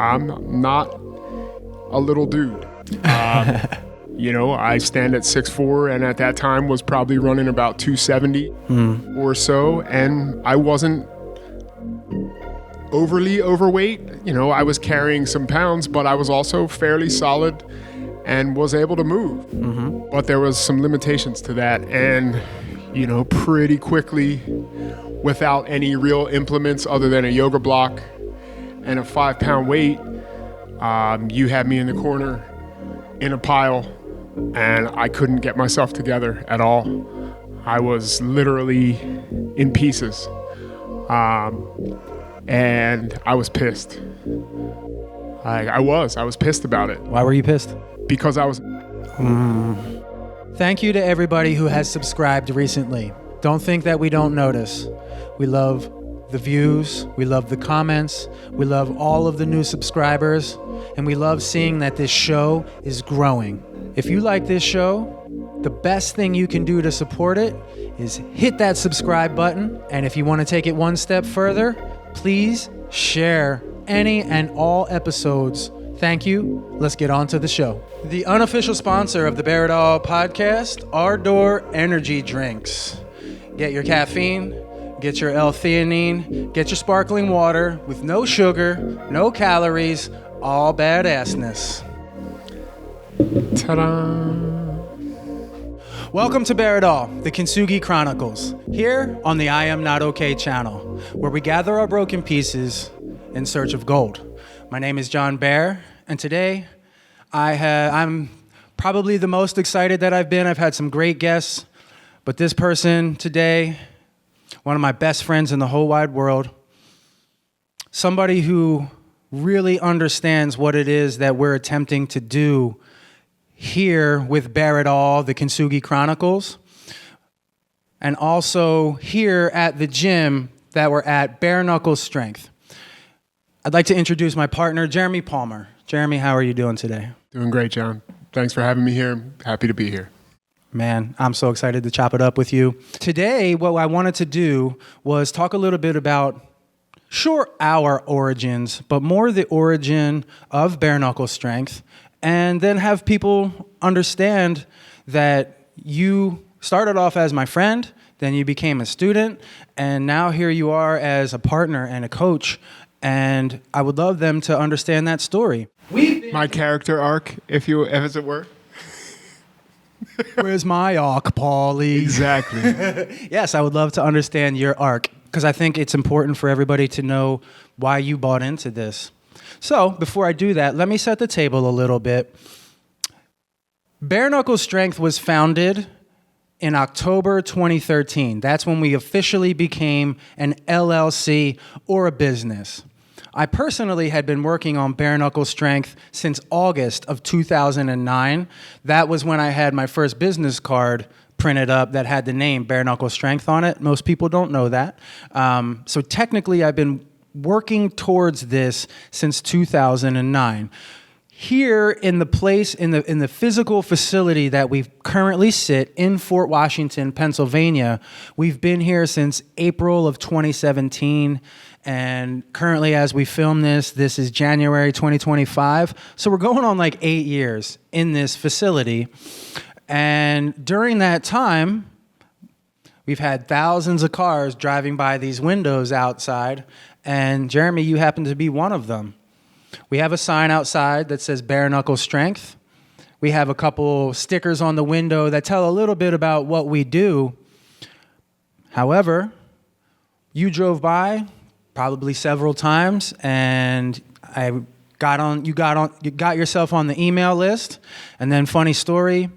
I'm not a little dude. I stand at 6'4", and at that time was probably running about 270 or so, and I wasn't overly overweight. I was carrying some pounds, but I was also fairly solid and was able to move. Mm-hmm. But there was some limitations to that, and pretty quickly, without any real implements other than a yoga block and a 5-pound weight, you had me in the corner in a pile, and I couldn't get myself together at all. I was literally in pieces, and I was pissed. I was pissed about it. Why were you pissed? Because I was... Thank you to everybody who has subscribed recently. Don't think that we don't notice. We love the views, we love the comments, we love all of the new subscribers, and we love seeing that this show is growing. If you like this show, the best thing you can do to support it is hit that subscribe button, and if you want to take it one step further, please share any and all episodes. Thank you. Let's get on to the show. The unofficial sponsor of the Bair Knuckle podcast, Ardor Energy Drinks. Get your caffeine, get your L-theanine, get your sparkling water with no sugar, no calories, all badassness. Ta-da! Welcome to Bair Knuckle, the Kintsugi Chronicles, here on the I Am Not Okay channel, where we gather our broken pieces in search of gold. My name is John Bair, and today I'm probably the most excited that I've been. I've had some great guests, but this person today, one of my best friends in the whole wide world, somebody who really understands what it is that we're attempting to do here with Bair Knuckle, the Kintsugi Chronicles, and also here at the gym that we're at, Bair Knuckle Strength. I'd like to introduce my partner, Jeremy Palmer. Jeremy, how are you doing today? Doing great, John. Thanks for having me here. I'm happy to be here. Man, I'm so excited to chop it up with you. Today, what I wanted to do was talk a little bit about, sure, our origins, but more the origin of Bair Knuckle Strength, and then have people understand that you started off as my friend, then you became a student, and now here you are as a partner and a coach, and I would love them to understand that story. My character arc, if as it were. Where's my arc, Paulie? Exactly. Yes, I would love to understand your arc, because I think it's important for everybody to know why you bought into this. So, before I do that, let me set the table a little bit. Bair Knuckle Strength was founded in October 2013. That's when we officially became an LLC or a business. I personally had been working on Bair Knuckle Strength since August of 2009. That was when I had my first business card printed up that had the name Bair Knuckle Strength on it. Most people don't know that. So technically, I've been working towards this since 2009. Here in the place, in the physical facility that we currently sit in Fort Washington, Pennsylvania, we've been here since April of 2017. And currently, as we film this is January 2025. So we're going on like 8 years in this facility. And during that time, we've had thousands of cars driving by these windows outside. And Jeremy, you happen to be one of them. We have a sign outside that says Bair Knuckle Strength. We have a couple stickers on the window that tell a little bit about what we do. However, you drove by probably several times, and you got yourself on the email list. And then, funny story,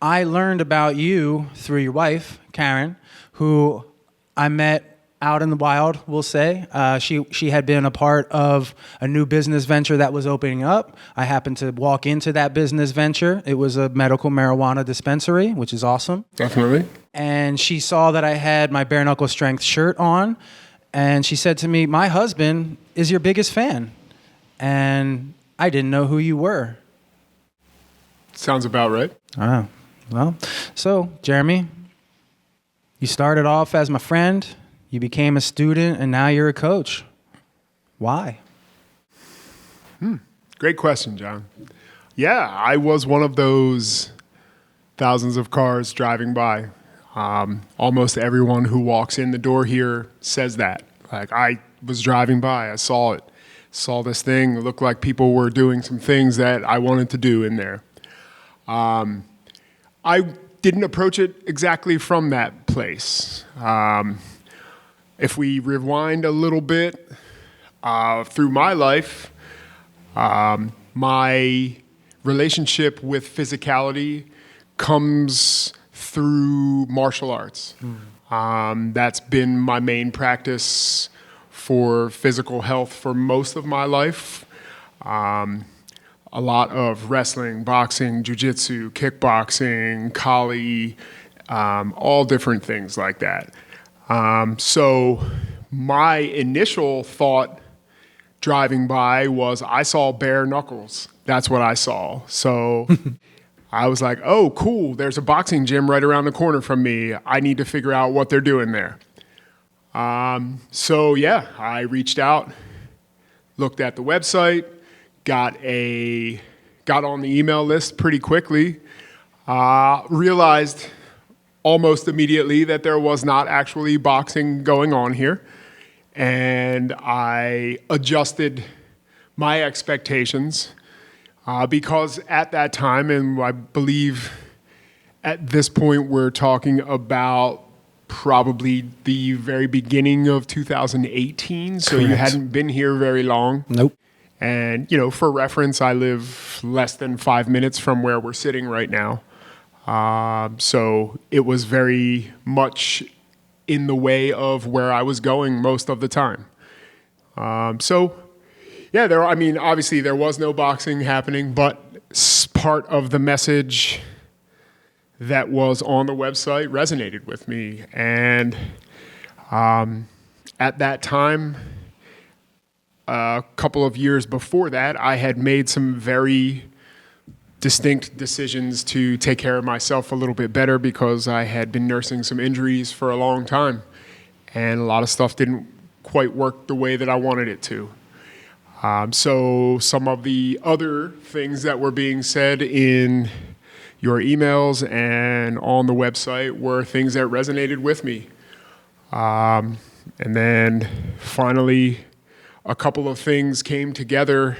I learned about you through your wife, Karen, who I met out in the wild, we'll say. She had been a part of a new business venture that was opening up. I happened to walk into that business venture. It was a medical marijuana dispensary, which is awesome. Definitely. And she saw that I had my Bair Knuckle Strength shirt on, and she said to me, "My husband is your biggest fan." And I didn't know who you were. Sounds about right. Oh, well, so Jeremy, you started off as my friend, you became a student, and now you're a coach. Why? Great question, John. Yeah, I was one of those thousands of cars driving by. Almost everyone who walks in the door here says that. Like, I was driving by, I saw it, saw this thing. It looked like people were doing some things that I wanted to do in there. I didn't approach it exactly from that place. If we rewind a little bit through my life, my relationship with physicality comes through martial arts. That's been my main practice for physical health for most of my life. A lot of wrestling, boxing, jiu-jitsu, kickboxing, Kali, all different things like that. So my initial thought driving by was I saw bare knuckles. That's what I saw. So I was like, oh, cool. There's a boxing gym right around the corner from me. I need to figure out what they're doing there. So yeah, I reached out, looked at the website, got on the email list pretty quickly, realized almost immediately that there was not actually boxing going on here. And I adjusted my expectations because at that time, and I believe at this point we're talking about probably the very beginning of 2018, so Correct. You hadn't been here very long. Nope. And, for reference, I live less than 5 minutes from where we're sitting right now. So it was very much in the way of where I was going most of the time. Obviously there was no boxing happening, but part of the message that was on the website resonated with me. And at that time, a couple of years before that, I had made some very distinct decisions to take care of myself a little bit better because I had been nursing some injuries for a long time, and a lot of stuff didn't quite work the way that I wanted it to. So some of the other things that were being said in your emails and on the website were things that resonated with me. And then finally, a couple of things came together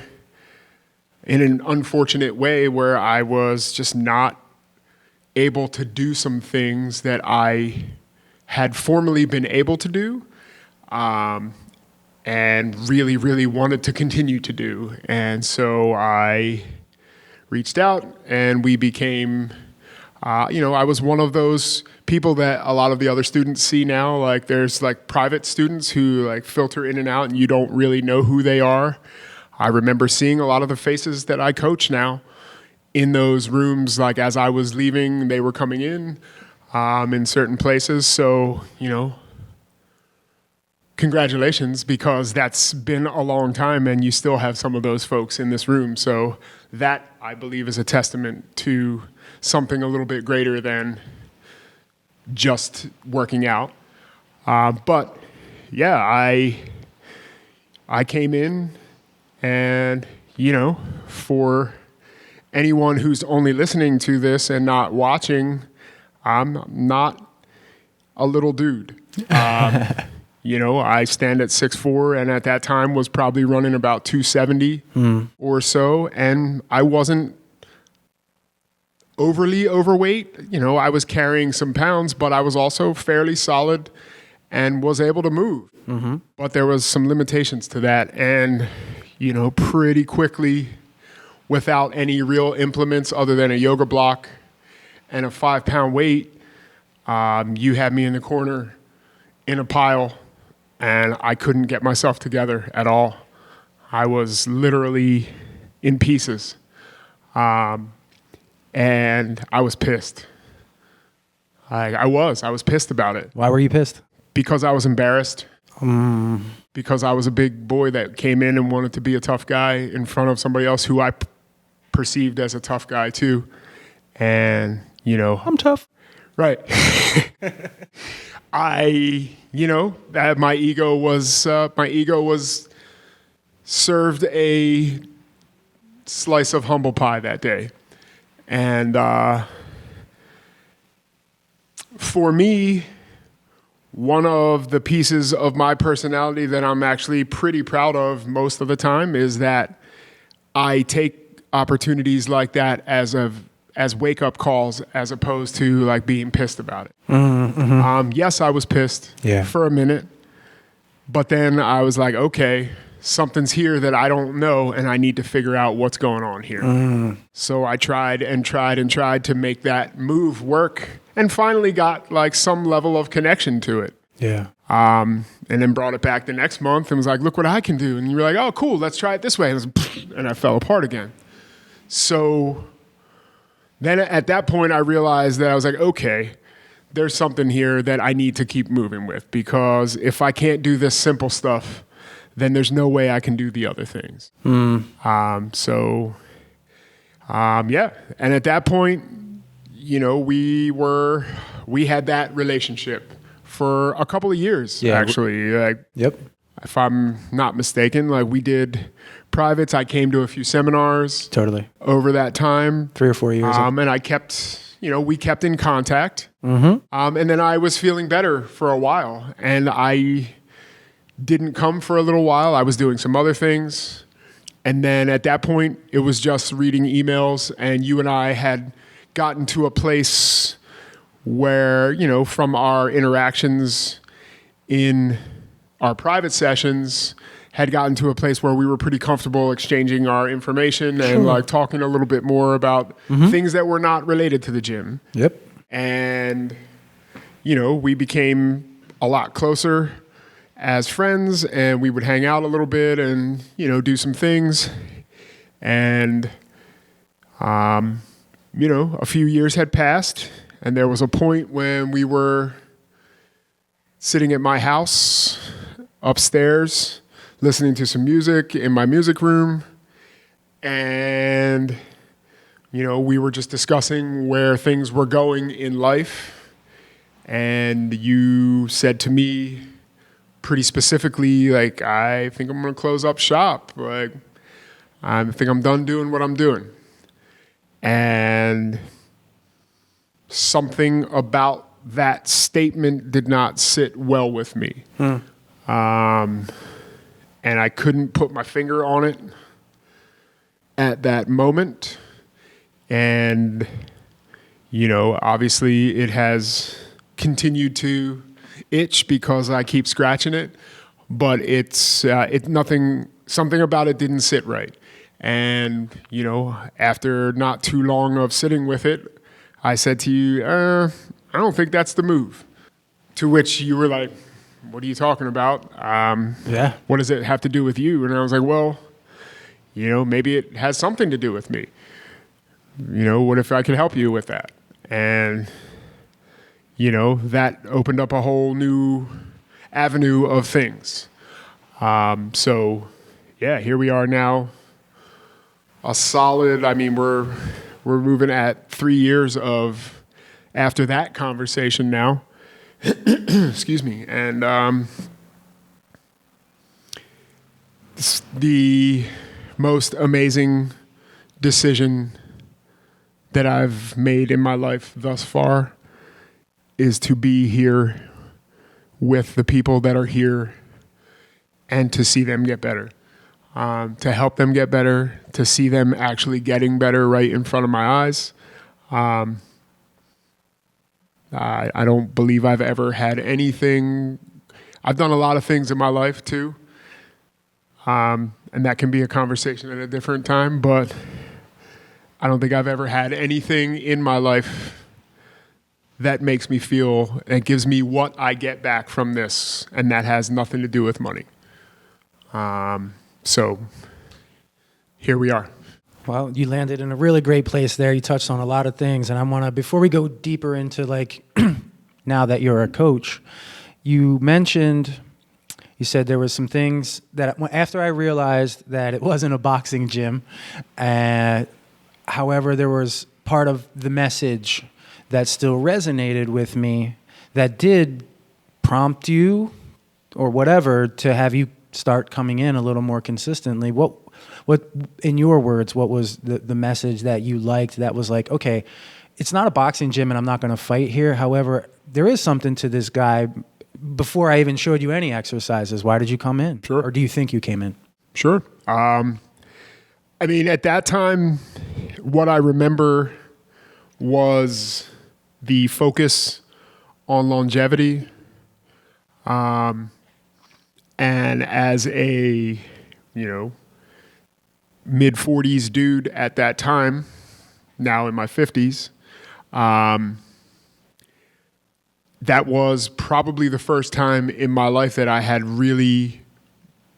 in an unfortunate way where I was just not able to do some things that I had formerly been able to do, and really, really wanted to continue to do. And so I reached out and we became, I was one of those people that a lot of the other students see now. Like there's like private students who like filter in and out and you don't really know who they are. I remember seeing a lot of the faces that I coach now in those rooms. Like as I was leaving, they were coming in certain places. So, congratulations, because that's been a long time and you still have some of those folks in this room. So that, I believe, is a testament to something a little bit greater than just working out. But yeah, I came in and, for anyone who's only listening to this and not watching, I'm not a little dude. I stand at 6'4", and at that time was probably running about 270 or so, and I wasn't overly overweight. I was carrying some pounds, but I was also fairly solid and was able to move. Mm-hmm. But there was some limitations to that, and, pretty quickly, without any real implements other than a yoga block and a 5-pound weight, you had me in the corner in a pile, and I couldn't get myself together at all. I was literally in pieces. And I was pissed. I was pissed about it. Why were you pissed? Because I was embarrassed. Because I was a big boy that came in and wanted to be a tough guy in front of somebody else who I perceived as a tough guy too. And, I'm tough. Right. that my ego was served a slice of humble pie that day. And for me, one of the pieces of my personality that I'm actually pretty proud of most of the time is that I take opportunities like that as wake-up calls as opposed to like being pissed about it. Yes, I was pissed for a minute, but then I was like, okay, something's here that I don't know, and I need to figure out what's going on here. So I tried to make that move work, and finally got like some level of connection to it. Yeah. And then brought it back the next month and was like, look what I can do. And you were like, oh, cool, let's try it this way. And I fell apart again. So then at that point, I realized that I was like, okay, there's something here that I need to keep moving with, because if I can't do this simple stuff, then there's no way I can do the other things. Yeah. And at that point, you know, we had that relationship for a couple of years, actually. Like, if I'm not mistaken, like we did privates. I came to a few seminars. Totally. Over that time. 3 or 4 years. And we kept in contact. And then I was feeling better for a while. And I didn't come for a little while. I was doing some other things. And then at that point, it was just reading emails. And you and I had gotten to a place where, you know, from our interactions in our private sessions, had gotten to a place where we were pretty comfortable exchanging our information and like talking a little bit more about things that were not related to the gym. And, you know, we became a lot closer as friends, and we would hang out a little bit and, you know, do some things. And, you know, a few years had passed, and there was a point when we were sitting at my house upstairs, listening to some music in my music room, and, you know, we were just discussing where things were going in life. And you said to me pretty specifically, like, I think I'm going to close up shop. Like, I think I'm done doing what I'm doing. And something about that statement did not sit well with me. And I couldn't put my finger on it at that moment. And, you know, obviously it has continued to itch because I keep scratching it, but something about it didn't sit right. And, you know, after not too long of sitting with it, I said to you, I don't think that's the move. To which you were like, what are you talking about? What does it have to do with you? And I was like, well, you know, maybe it has something to do with me. You know, what if I could help you with that? And, you know, that opened up a whole new avenue of things. So, yeah, here we are now. A solid, I mean, we're moving at 3 years of after that conversation now. Excuse me. And the most amazing decision that I've made in my life thus far is to be here with the people that are here and to see them get better, to help them get better, to see them actually getting better right in front of my eyes. I don't believe I've ever had anything. I've done a lot of things in my life too. And that can be a conversation at a different time, but I don't think I've ever had anything in my life that makes me feel, that gives me what I get back from this, and that has nothing to do with money. So here we are. Well, you landed in a really great place there. You touched on a lot of things, and I want to, before we go deeper into like, now that you're a coach, you said there was some things that after I realized that it wasn't a boxing gym, however, there was part of the message that still resonated with me that did prompt you or whatever to have you start coming in a little more consistently. What What, in your words, what was the message that you liked that was like, okay, it's not a boxing gym and I'm not going to fight here. However, there is something to this guy. Before I even showed you any exercises, why did you come in? Sure. Or do you think you came in? Sure. I mean, at that time, what I remember was the focus on longevity. And as a, mid 40s dude at that time, now in my 50s, that was probably the first time in my life that I had really,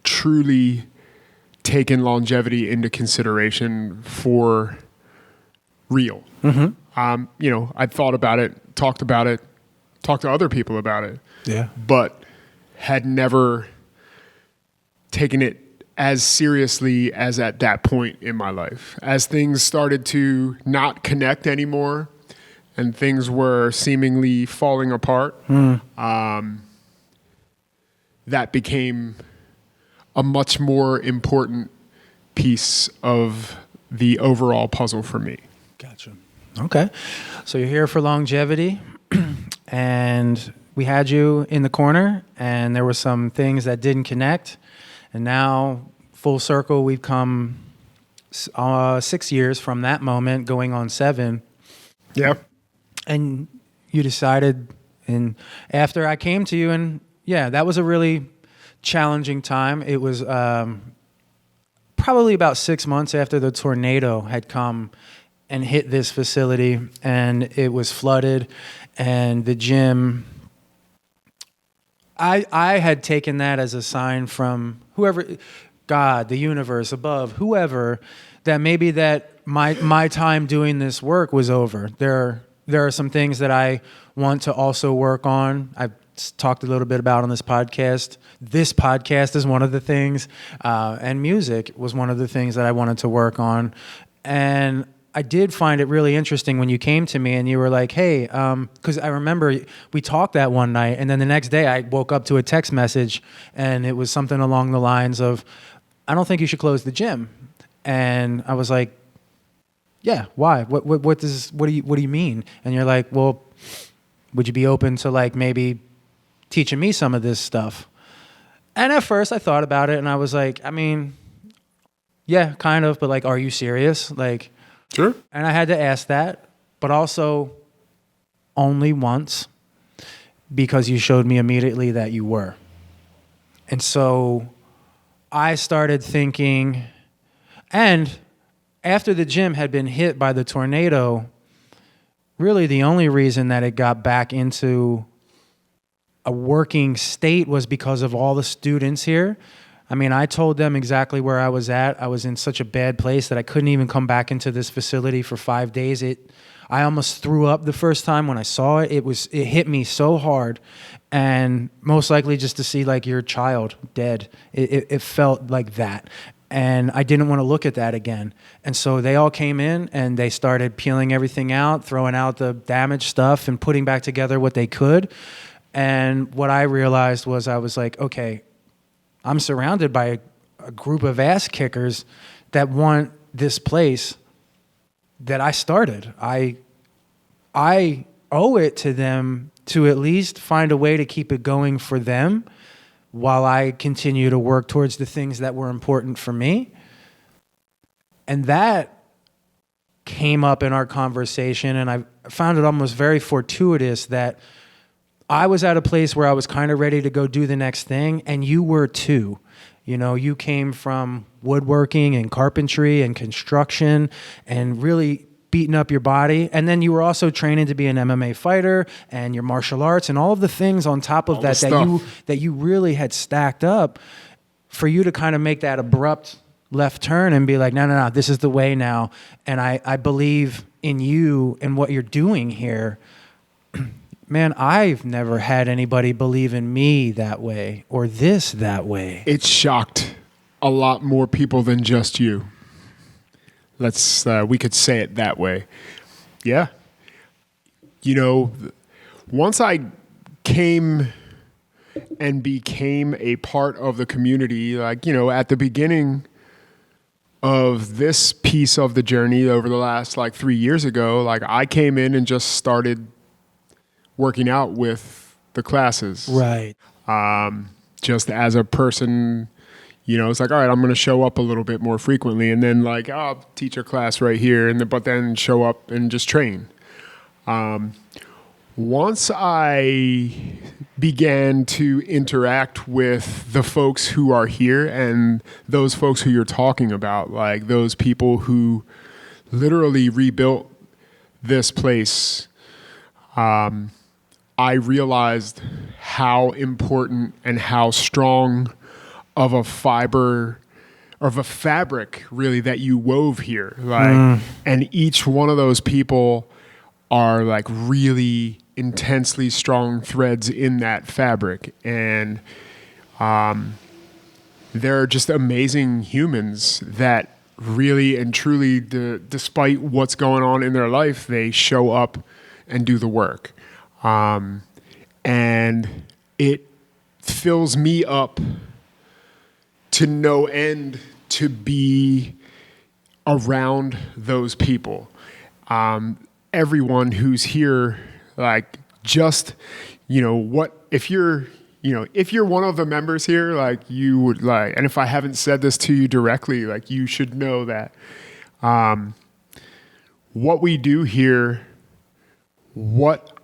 truly taken longevity into consideration for real. I'd thought about it, talked to other people about it. Yeah. But had never taken it as seriously as at that point in my life. As things started to not connect anymore and things were seemingly falling apart, that became a much more important piece of the overall puzzle for me. Gotcha. Okay. So you're here for longevity, and we had you in the corner, and there were some things that didn't connect, and now, full circle, we've come 6 years from that moment, going on 7. Yeah. And you decided, and after I came to you, and yeah, that was a really challenging time. It was probably about 6 months after the tornado had come and hit this facility, and it was flooded, and the gym, I had taken that as a sign from whoever, God, the universe, above, whoever, that maybe that my time doing this work was over. There are some things that I want to also work on. I've talked a little bit about on this podcast. This podcast is one of the things, and music was one of the things that I wanted to work on. And I did find it really interesting when you came to me and you were like, hey, because I remember we talked that one night, and then the next day I woke up to a text message, and it was something along the lines of, I don't think you should close the gym. And I was like, yeah, why? What do you mean? And you're like, well, would you be open to like maybe teaching me some of this stuff? And at first I thought about it and I was like, I mean, yeah, kind of, but like, are you serious? Like, sure. And I had to ask that, but also only once, because you showed me immediately that you were. And so I started thinking, and after the gym had been hit by the tornado, really the only reason that it got back into a working state was because of all the students here. I mean, I told them exactly where I was at. I was in such a bad place that I couldn't even come back into this facility for 5 days. I almost threw up the first time when I saw it. It hit me so hard, and most likely just to see like your child dead. It felt like that. And I didn't want to look at that again. And so they all came in and they started peeling everything out, throwing out the damaged stuff and putting back together what they could. And what I realized was I was like, okay, I'm surrounded by a group of ass kickers that want this place that I started. I owe it to them to at least find a way to keep it going for them while I continue to work towards the things that were important for me. And that came up in our conversation, and I found it almost very fortuitous that I was at a place where I was kind of ready to go do the next thing, and you were too. You know, you came from woodworking and carpentry and construction and really beating up your body. And then you were also training to be an MMA fighter and your martial arts and all of the things on top of that you really had stacked up for you to kind of make that abrupt left turn and be like, no, this is the way now. And I believe in you and what you're doing here. Man, I've never had anybody believe in me that way or this that way. It shocked a lot more people than just you. We could say it that way. Yeah. You know, once I came and became a part of the community, like, you know, at the beginning of this piece of the journey over the last like 3 years ago, like I came in and just started working out with the classes. Right. Just as a person, it's like, all right, I'm going to show up a little bit more frequently, and then like, oh, I'll teach a class right here, but then show up and just train. Once I began to interact with the folks who are here and those folks who you're talking about, like those people who literally rebuilt this place, I realized how important and how strong of a fiber, of a fabric really that you wove here. Like, and each one of those people are like really intensely strong threads in that fabric. And they're just amazing humans that really and truly, despite what's going on in their life, they show up and do the work. And it fills me up to no end to be around those people. Everyone who's here, like, just, if you're one of the members here, like, you would like, and if I haven't said this to you directly, like, you should know that what we do here, what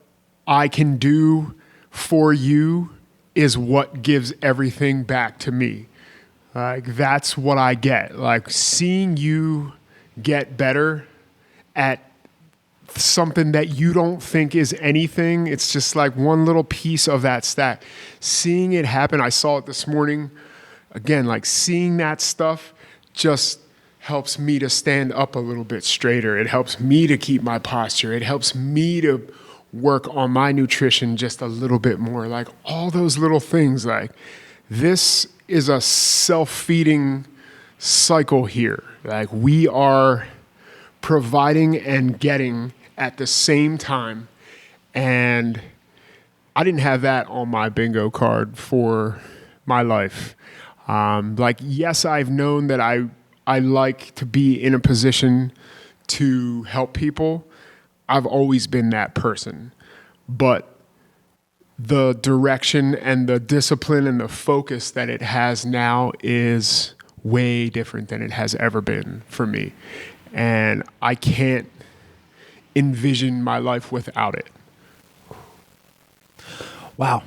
I can do for you is what gives everything back to me. Like, that's what I get. Like, seeing you get better at something that you don't think is anything. It's just like one little piece of that stack. Seeing it happen, I saw it this morning. Again, like, seeing that stuff just helps me to stand up a little bit straighter. It helps me to keep my posture. It helps me to work on my nutrition just a little bit more. Like, all those little things, like, this is a self-feeding cycle here. Like, we are providing and getting at the same time. And I didn't have that on my bingo card for my life. Like, yes, I've known that I like to be in a position to help people. I've always been that person. But the direction and the discipline and the focus that it has now is way different than it has ever been for me. And I can't envision my life without it. Wow.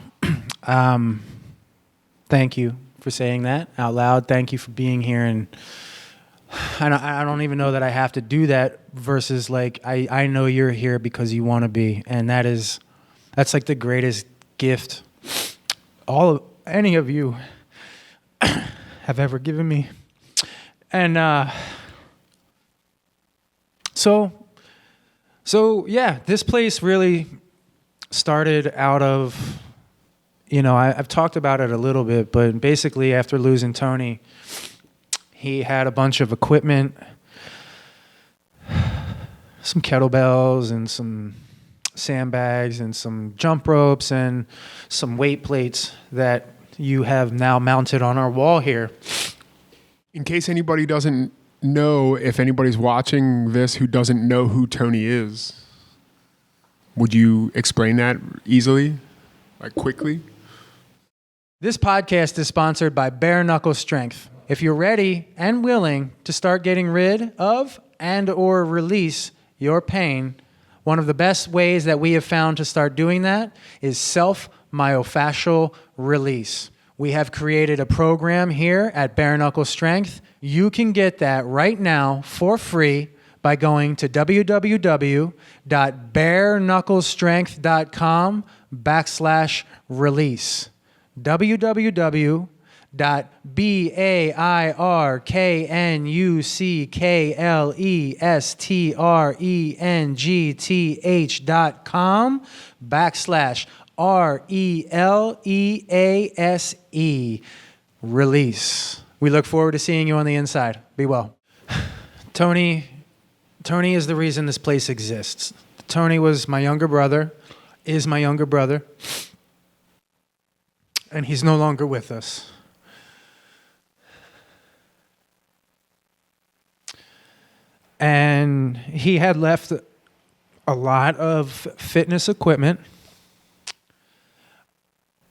Thank you for saying that out loud. Thank you for being here. And I don't even know that I have to do that versus, like, I know you're here because you want to be. And that's like the greatest gift any of you have ever given me. And so yeah, this place really started out of, I've talked about it a little bit, but basically after losing Tony, he had a bunch of equipment, some kettlebells and some sandbags and some jump ropes and some weight plates that you have now mounted on our wall here. In case anybody doesn't know, if anybody's watching this who doesn't know who Tony is, would you explain that easily, like quickly? This podcast is sponsored by Bair Knuckle Strength. If you're ready and willing to start getting rid of and or release your pain, one of the best ways that we have found to start doing that is self-myofascial release. We have created a program here at Bair Knuckle Strength. You can get that right now for free by going to www.bairknucklestrength.com/release. www.bairknucklestrength.com/RELEASE. Release. We look forward to seeing you on the inside. Be well. Tony is the reason this place exists. Tony was my younger brother, is my younger brother, and he's no longer with us. And he had left a lot of fitness equipment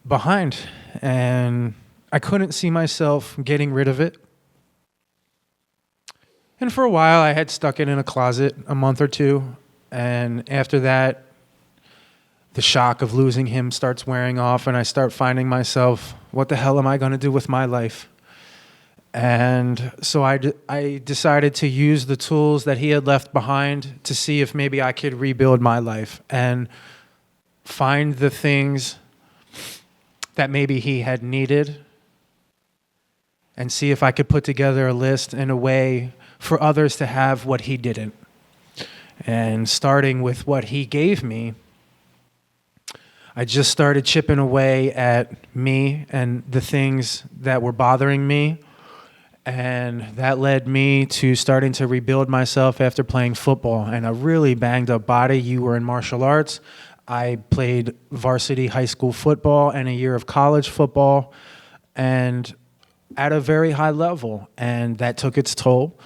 behind, and I couldn't see myself getting rid of it. And for a while, I had stuck it in a closet a month or two, and after that, the shock of losing him starts wearing off, and I start finding myself, what the hell am I going to do with my life? And so I decided to use the tools that he had left behind to see if maybe I could rebuild my life and find the things that maybe he had needed and see if I could put together a list in a way for others to have what he didn't. And starting with what he gave me, I just started chipping away at me and the things that were bothering me. And that led me to starting to rebuild myself after playing football. And a really banged up body. You were in martial arts. I played varsity high school football and a year of college football, and at a very high level. And that took its toll.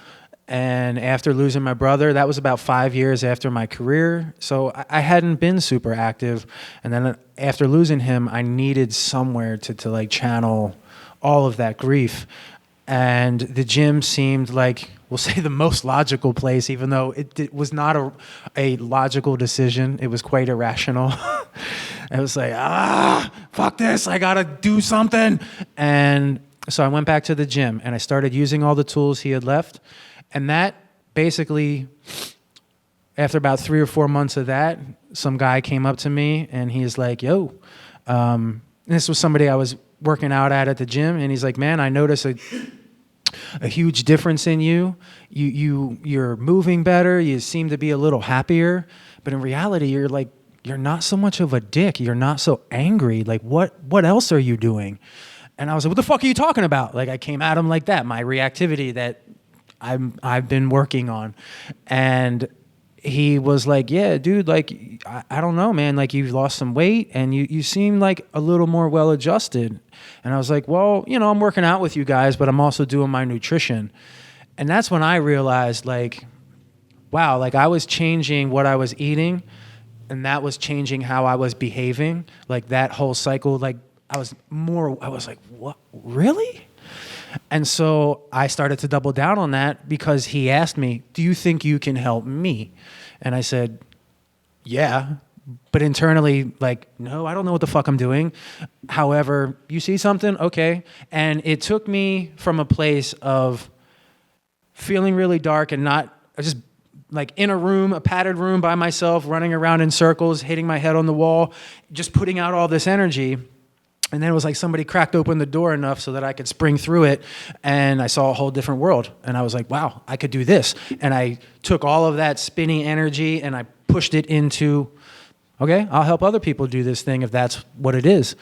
And after losing my brother, that was about 5 years after my career. So I hadn't been super active. And then after losing him, I needed somewhere to like channel all of that grief. And the gym seemed like, we'll say, the most logical place, even though it was not a logical decision. It was quite irrational. It was like, fuck this, I gotta do something. And so I went back to the gym and I started using all the tools he had left. And that basically, after about 3 or 4 months of that, some guy came up to me and he's like, yo, this was somebody I was working out at the gym, and he's like, man, I noticed a huge difference in you. You're moving better. You seem to be a little happier. But in reality, you're not so much of a dick. You're not so angry. Like, what else are you doing? And I was like, what the fuck are you talking about? Like, I came at him like that, my reactivity that I've been working on. And he was like, yeah, dude, like, I don't know, man. Like, you've lost some weight and you seem like a little more well-adjusted. And I was like, well, I'm working out with you guys, but I'm also doing my nutrition. And that's when I realized, like, wow, like I was changing what I was eating, and that was changing how I was behaving. Like that whole cycle, like I was like, what, really? And so I started to double down on that because he asked me, do you think you can help me? And I said, yeah. But internally, like, no, I don't know what the fuck I'm doing. However, you see something? Okay. And it took me from a place of feeling really dark and not just like in a padded room by myself, running around in circles, hitting my head on the wall, just putting out all this energy. And then it was like somebody cracked open the door enough so that I could spring through it, and I saw a whole different world. And I was like, wow, I could do this. And I took all of that spinning energy and I pushed it into, okay, I'll help other people do this thing if that's what it is.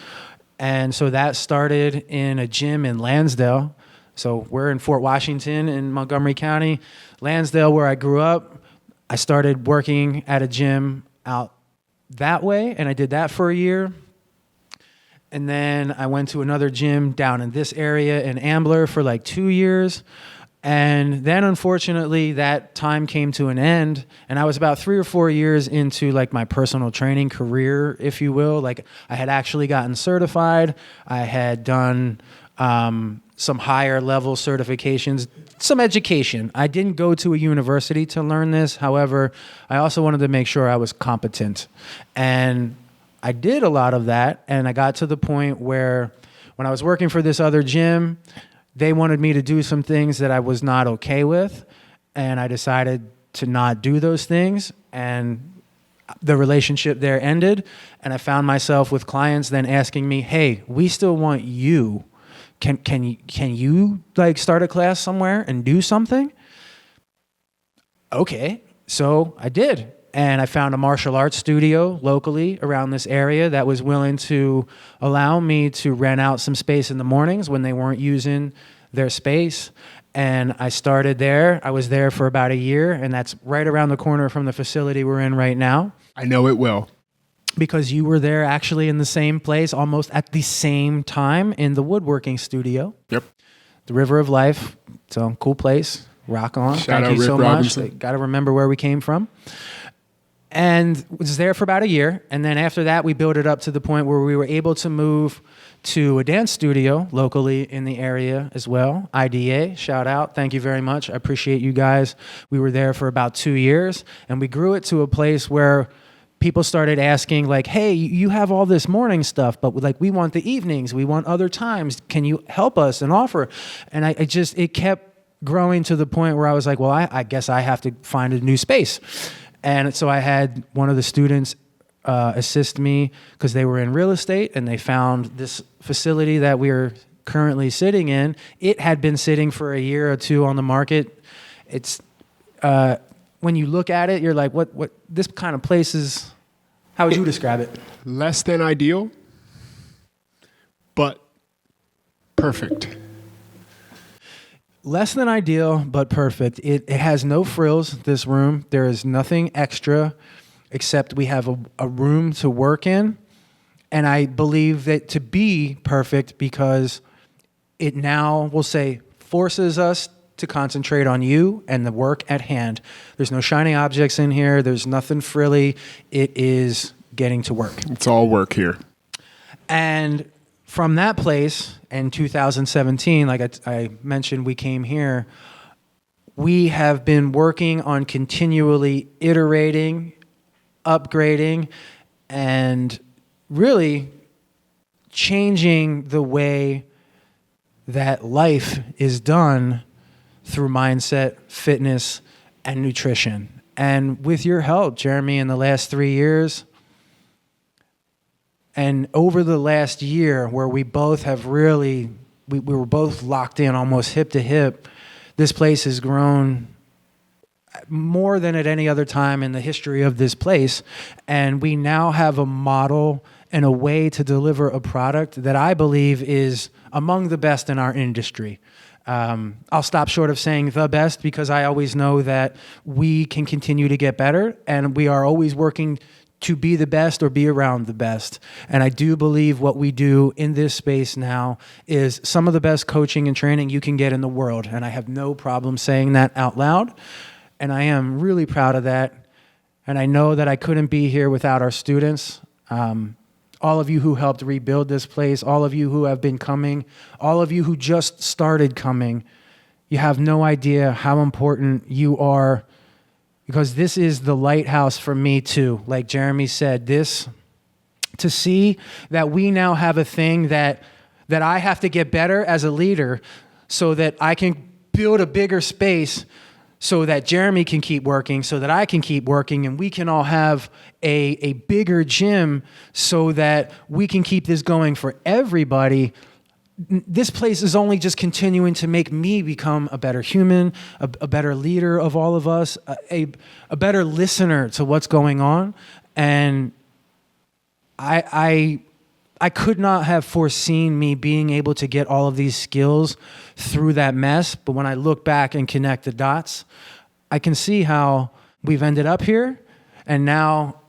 And so that started in a gym in Lansdale. So we're in Fort Washington in Montgomery County. Lansdale, where I grew up, I started working at a gym out that way, and I did that for a year. And then I went to another gym down in this area in Ambler for like 2 years. And then unfortunately that time came to an end, and I was about 3 or 4 years into like my personal training career, if you will. Like I had actually gotten certified. I had done some higher level certifications, some education. I didn't go to a university to learn this. However, I also wanted to make sure I was competent. And I did a lot of that, and I got to the point where when I was working for this other gym, they wanted me to do some things that I was not okay with, and I decided to not do those things, and the relationship there ended, and I found myself with clients then asking me, hey, we still want you. Can you like start a class somewhere and do something? Okay, so I did. And I found a martial arts studio locally around this area that was willing to allow me to rent out some space in the mornings when they weren't using their space. And I started there. I was there for about a year, and that's right around the corner from the facility we're in right now. I know it well. Because you were there actually in the same place almost at the same time in the woodworking studio. Yep. The River of Life. So cool place. Rock on. Shout Thank out you Rick so Robinson. much. Got to remember where we came from. And was there for about a year. And then after that, we built it up to the point where we were able to move to a dance studio locally in the area as well. IDA, shout out. Thank you very much. I appreciate you guys. We were there for about 2 years, and we grew it to a place where people started asking, like, hey, you have all this morning stuff, but like we want the evenings, we want other times. Can you help us and offer? And it kept growing to the point where I was like, well, I guess I have to find a new space. And so I had one of the students assist me because they were in real estate and they found this facility that we are currently sitting in. It had been sitting for a year or two on the market. It's when you look at it, you're like, what this kind of place is, how would you describe it? Less than ideal, but perfect. Less than ideal, but perfect. It has no frills, this room. There is nothing extra except we have a room to work in. And I believe that to be perfect because it now, we'll say, forces us to concentrate on you and the work at hand. There's no shiny objects in here. There's nothing frilly. It is getting to work. It's all work here. And from that place in 2017, like I mentioned, we came here. We have been working on continually iterating, upgrading, and really changing the way that life is done through mindset, fitness, and nutrition. And with your help, Jeremy, in the last 3 years, and over the last year where we both have really, we were both locked in almost hip to hip, this place has grown more than at any other time in the history of this place. And we now have a model and a way to deliver a product that I believe is among the best in our industry. I'll stop short of saying the best because I always know that we can continue to get better and we are always working to be the best or be around the best. And I do believe what we do in this space now is some of the best coaching and training you can get in the world. And I have no problem saying that out loud. And I am really proud of that. And I know that I couldn't be here without our students. All of you who helped rebuild this place, all of you who have been coming, all of you who just started coming, you have no idea how important you are because this is the lighthouse for me too. Like Jeremy said, this, to see that we now have a thing that I have to get better as a leader so that I can build a bigger space so that Jeremy can keep working, so that I can keep working, and we can all have a bigger gym so that we can keep this going for everybody. This place is only just continuing to make me become a better human, a better leader of all of us, a better listener to what's going on. And I could not have foreseen me being able to get all of these skills through that mess. But when I look back and connect the dots, I can see how we've ended up here. And now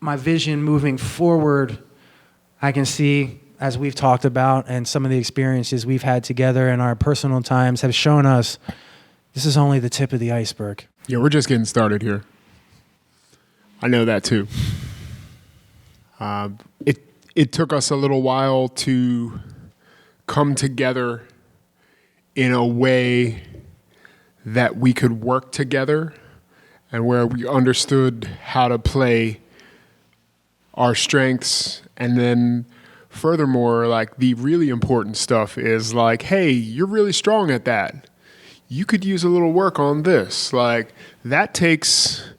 my vision moving forward, I can see, as we've talked about, and some of the experiences we've had together in our personal times have shown us this is only the tip of the iceberg. Yeah, we're just getting started here. I know that too. It took us a little while to come together in a way that we could work together and where we understood how to play our strengths. And then furthermore, like the really important stuff is like, hey, you're really strong at that. You could use a little work on this. Like that takes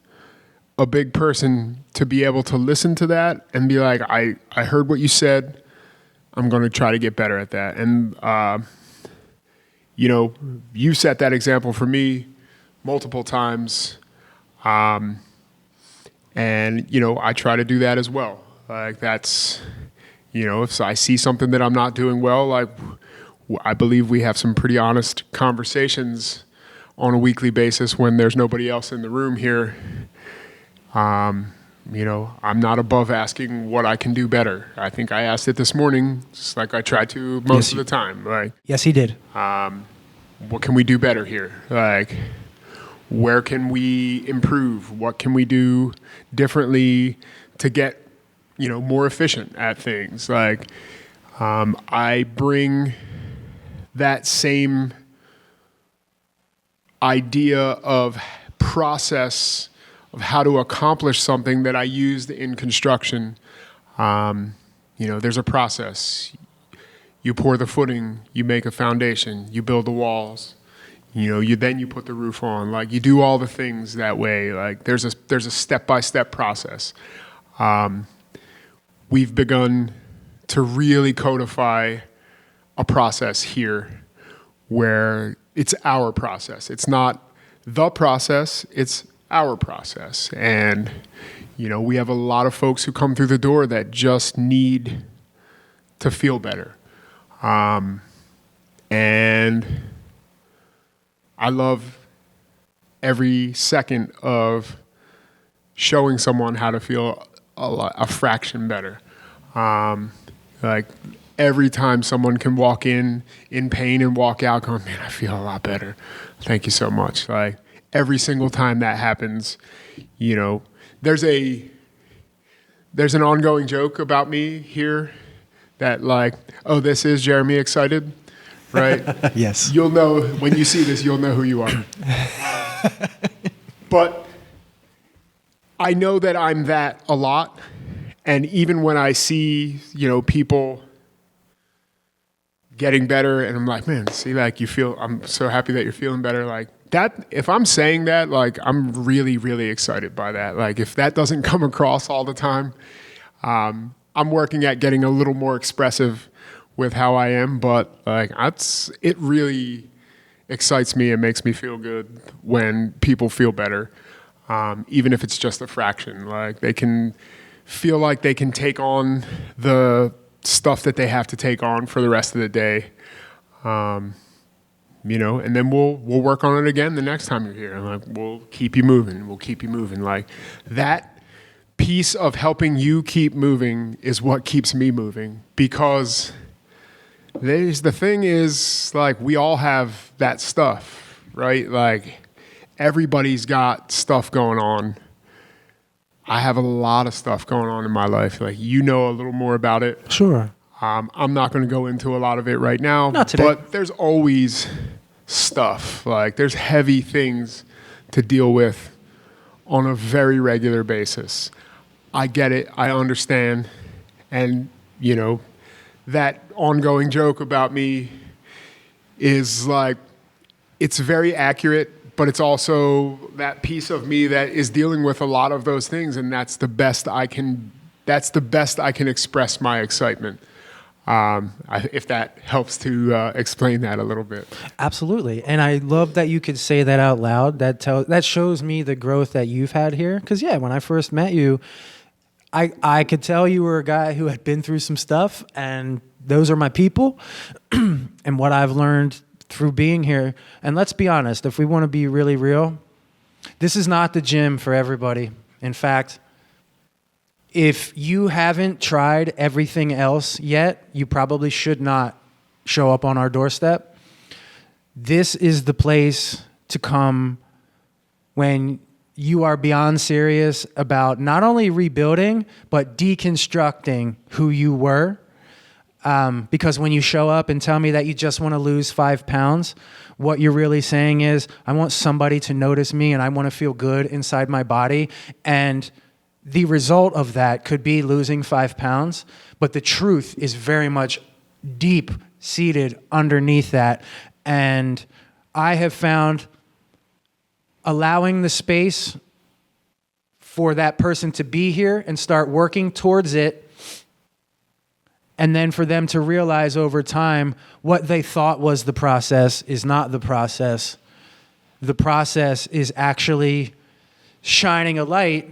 a big person to be able to listen to that and be like, I heard what you said. I'm going to try to get better at that. And, you set that example for me multiple times. And, I try to do that as well. Like that's, if I see something that I'm not doing well, like I believe we have some pretty honest conversations on a weekly basis when there's nobody else in the room here. I'm not above asking what I can do better. I think I asked it this morning, just like I try to most of the time. Right? Yes, he did. what can we do better here? Like, where can we improve? What can we do differently to get, more efficient at things? Like, I bring that same idea of process of how to accomplish something that I used in construction. There's a process. You pour the footing, you make a foundation, you build the walls, you put the roof on. Like, you do all the things that way. Like, there's a step-by-step process. We've begun to really codify a process here where it's our process. It's not the process, it's our process. And, we have a lot of folks who come through the door that just need to feel better. And I love every second of showing someone how to feel a fraction better. Like, every time someone can walk in pain and walk out going, man, I feel a lot better. Thank you so much. Like, every single time that happens, there's an ongoing joke about me here that, like, oh, this is Jeremy excited, right? Yes. You'll know, when you see this, you'll know who you are. But I know that I'm that a lot. And even when I see, people getting better, and I'm like, man, see, like, I'm so happy that you're feeling better. Like, that, if I'm saying that, like, I'm really, really excited by that. Like, if that doesn't come across all the time, I'm working at getting a little more expressive with how I am, but, like, it really excites me and makes me feel good when people feel better, even if it's just a fraction. Like, they can feel like they can take on the stuff that they have to take on for the rest of the day, and then we'll work on it again the next time you're here. Like, we'll keep you moving. We'll keep you moving. Like, that piece of helping you keep moving is what keeps me moving, because the thing is, like, we all have that stuff, right? Like, everybody's got stuff going on. I have a lot of stuff going on in my life. Like, a little more about it. Sure. I'm not going to go into a lot of it right now. Not today. But there's always stuff. Like, there's heavy things to deal with on a very regular basis. I get it. I understand. And, that ongoing joke about me is, like, it's very accurate, but it's also that piece of me that is dealing with a lot of those things, and that's the best I can express my excitement. If that helps to explain that a little bit. Absolutely. And I love that you could say that out loud. That shows me the growth that you've had here. Because, when I first met you, I could tell you were a guy who had been through some stuff, and those are my people. And what I've learned through being here, and let's be honest, if we want to be really real, this is not the gym for everybody. In fact, if you haven't tried everything else yet, you probably should not show up on our doorstep. This is the place to come when you are beyond serious about not only rebuilding, but deconstructing who you were. Because when you show up and tell me that you just want to lose 5 pounds, what you're really saying is, I want somebody to notice me and I want to feel good inside my body. And the result of that could be losing 5 pounds, but the truth is very much deep seated underneath that. And I have found allowing the space for that person to be here and start working towards it, and then for them to realize over time what they thought was the process is not the process. The process is actually shining a light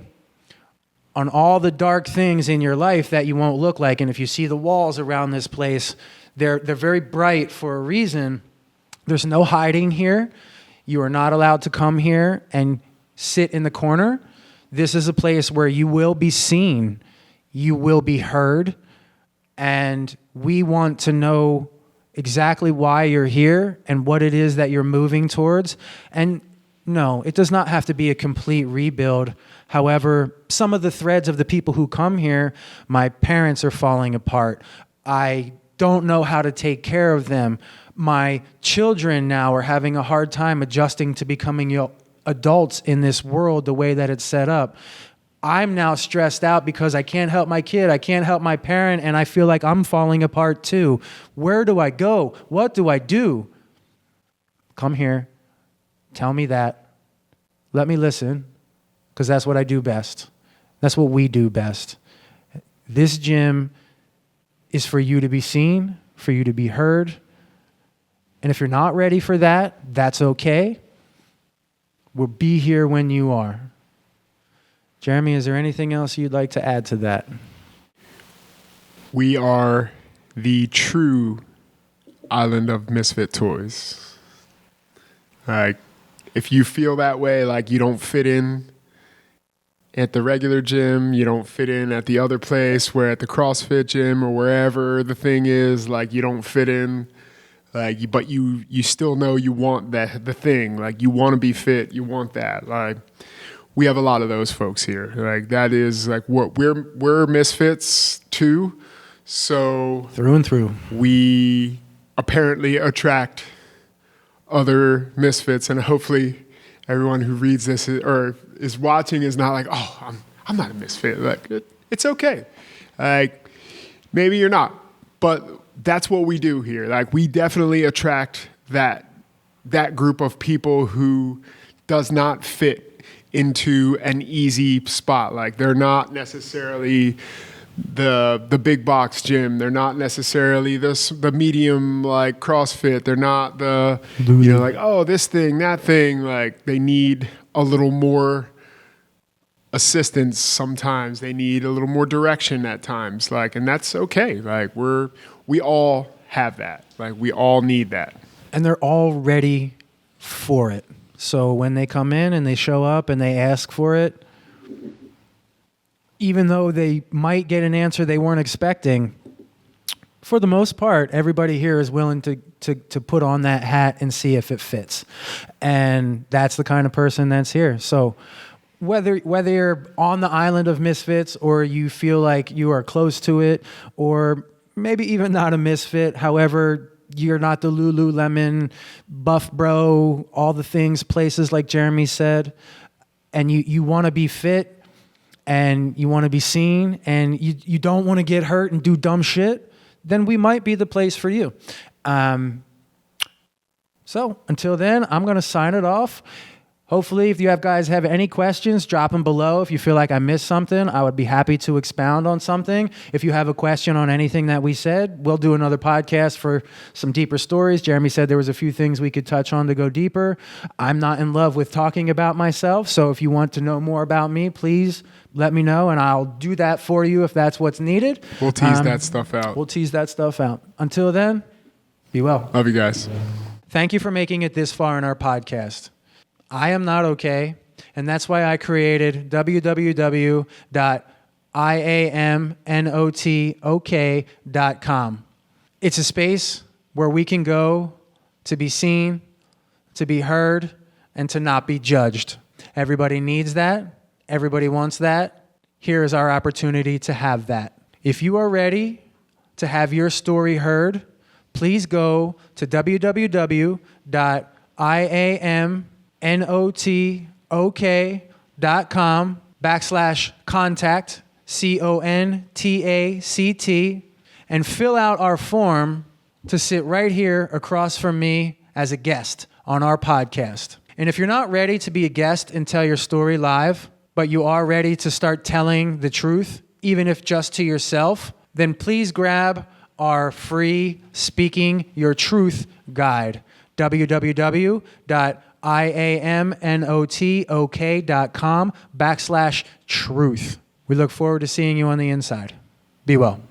on all the dark things in your life that you won't look like. And if you see the walls around this place, they're very bright for a reason. There's no hiding here. You are not allowed to come here and sit in the corner. This is a place where you will be seen, you will be heard, and we want to know exactly why you're here and what it is that you're moving towards. And no, it does not have to be a complete rebuild. However, some of the threads of the people who come here, my parents are falling apart. I don't know how to take care of them. My children now are having a hard time adjusting to becoming adults in this world the way that it's set up. I'm now stressed out because I can't help my kid, I can't help my parent, and I feel like I'm falling apart too. Where do I go? What do I do? Come here. Tell me that. Let me listen, because that's what I do best. That's what we do best. This gym is for you to be seen, for you to be heard. And if you're not ready for that, that's okay. We'll be here when you are. Jeremy, is there anything else you'd like to add to that? We are the true island of misfit toys. Like, if you feel that way, like you don't fit in at the regular gym, you don't fit in at the other place, where at the CrossFit gym or wherever the thing is, like you don't fit in, like, but you still know you want the thing, like you want to be fit, you want that, like. We have a lot of those folks here. Like that is like what we're misfits too. So through and through, we apparently attract other misfits, and hopefully everyone who reads this or is watching is not like, oh, I'm not a misfit. Like it's okay. Like maybe you're not, but that's what we do here. Like we definitely attract that group of people who does not fit into an easy spot. Like they're not necessarily the big box gym. They're not necessarily the medium like CrossFit. They're not the, like, oh, this thing, that thing. Like they need a little more assistance sometimes. They need a little more direction at times. Like, and that's okay. Like we all have that. Like we all need that. And they're all ready for it. So when they come in and they show up and they ask for it, even though they might get an answer they weren't expecting, for the most part, everybody here is willing to put on that hat and see if it fits. And that's the kind of person that's here. So whether you're on the island of misfits or you feel like you are close to it, or maybe even not a misfit, however, you're not the Lululemon, buff bro, all the things, places like Jeremy said, and you want to be fit and you want to be seen and you don't want to get hurt and do dumb shit, then we might be the place for you. So until then, I'm going to sign it off. Hopefully, if you guys have any questions, drop them below. If you feel like I missed something, I would be happy to expound on something. If you have a question on anything that we said, we'll do another podcast for some deeper stories. Jeremy said there was a few things we could touch on to go deeper. I'm not in love with talking about myself, so if you want to know more about me, please let me know, and I'll do that for you if that's what's needed. We'll tease that stuff out. We'll tease that stuff out. Until then, be well. Love you guys. Thank you for making it this far in our podcast. I am not okay, and that's why I created www.iamnotok.com. It's a space where we can go to be seen, to be heard, and to not be judged. Everybody needs that. Everybody wants that. Here is our opportunity to have that. If you are ready to have your story heard, please go to www.iamnotok.com/contact, CONTACT, and fill out our form to sit right here across from me as a guest on our podcast. And if you're not ready to be a guest and tell your story live, but you are ready to start telling the truth, even if just to yourself, then please grab our free Speaking Your Truth guide, www.iamnotok.com/truth. We look forward to seeing you on the inside. Be well.